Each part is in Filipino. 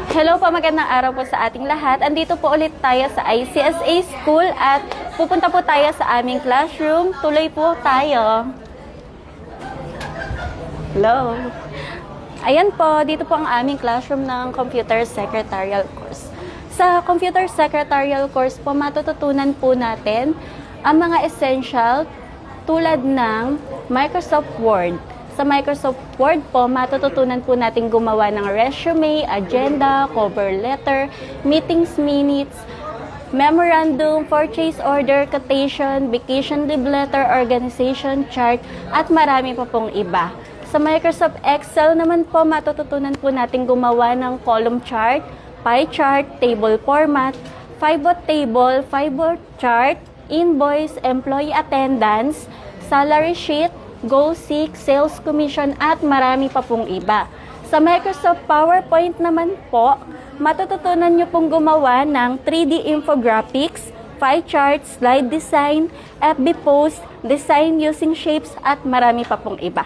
Hello po, magandang araw po sa ating lahat. Andito po ulit tayo sa ICSA School at pupunta po tayo sa aming classroom. Tuloy po tayo. Hello. Ayan po, dito po ang aming classroom ng Computer Secretarial Course. Sa Computer Secretarial Course po, matututunan po natin ang mga essential tulad ng Microsoft Word. Sa Microsoft Word po, matututunan po natin gumawa ng resume, agenda, cover letter, meetings minutes, memorandum, purchase order, quotation, vacation leave letter, organization chart, at marami pa pong iba. Sa Microsoft Excel naman po, matututunan po natin gumawa ng column chart, pie chart, table format, pivot table, pivot chart, invoice, employee attendance, salary sheet, goal seek, sales commission, at marami pa pong iba. Sa Microsoft PowerPoint naman po, matututunan nyo pong gumawa ng 3D infographics, pie chart, slide design, FB post, design using shapes, at marami pa pong iba.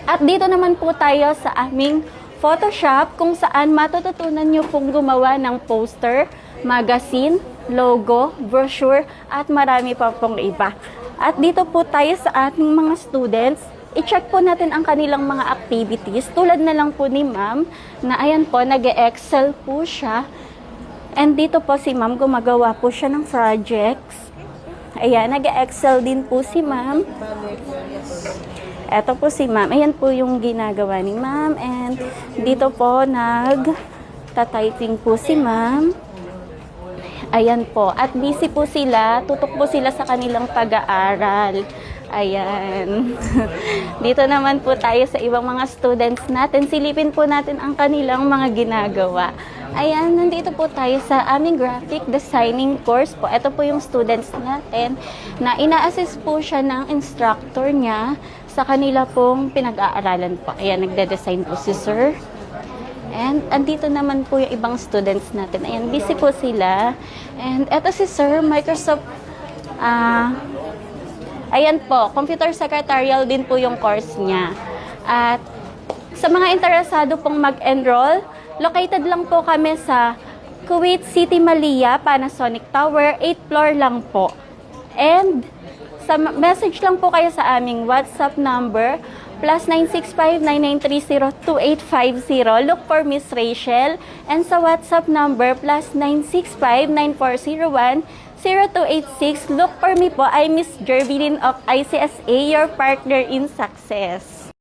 At dito naman po tayo sa aming Photoshop kung saan matututunan nyo pong gumawa ng poster, magazine, logo, brochure, at marami pa pong iba. At dito po tayo sa ating mga students, i-check po natin ang kanilang mga activities. Tulad na lang po ni ma'am, na ayan po, nag-excel po siya. And dito po si ma'am, gumagawa po siya ng projects. Ayan, nag-excel din po si ma'am. Eto po si ma'am, ayan po yung ginagawa ni ma'am. And dito po, nag-typing po si ma'am. Ayan po. At busy po sila. Tutok po sila sa kanilang pag-aaral. Ayan. Dito naman po tayo sa ibang mga students natin. Silipin po natin ang kanilang mga ginagawa. Ayan, nandito po tayo sa aming graphic designing course po. Ito po yung students natin na ina-assist po siya ng instructor niya sa kanila pong pinag-aaralan po. Ayan, nagde-design po si sir. And andito naman po yung ibang students natin. Ayan, busy po sila. And eto si Sir, Microsoft, ayan po, Computer Secretarial din po yung course niya. At sa mga interesado pong mag-enroll, located lang po kami sa Kuwait City, Malia, Panasonic Tower, 8th floor lang po. And sa message lang po kayo sa aming WhatsApp number, +965-9930-2850. Look for Miss Rachel. And sa WhatsApp number, +965-9401-0286. Look for me po. I'm Miss Jervilyn of ICSA, your partner in success.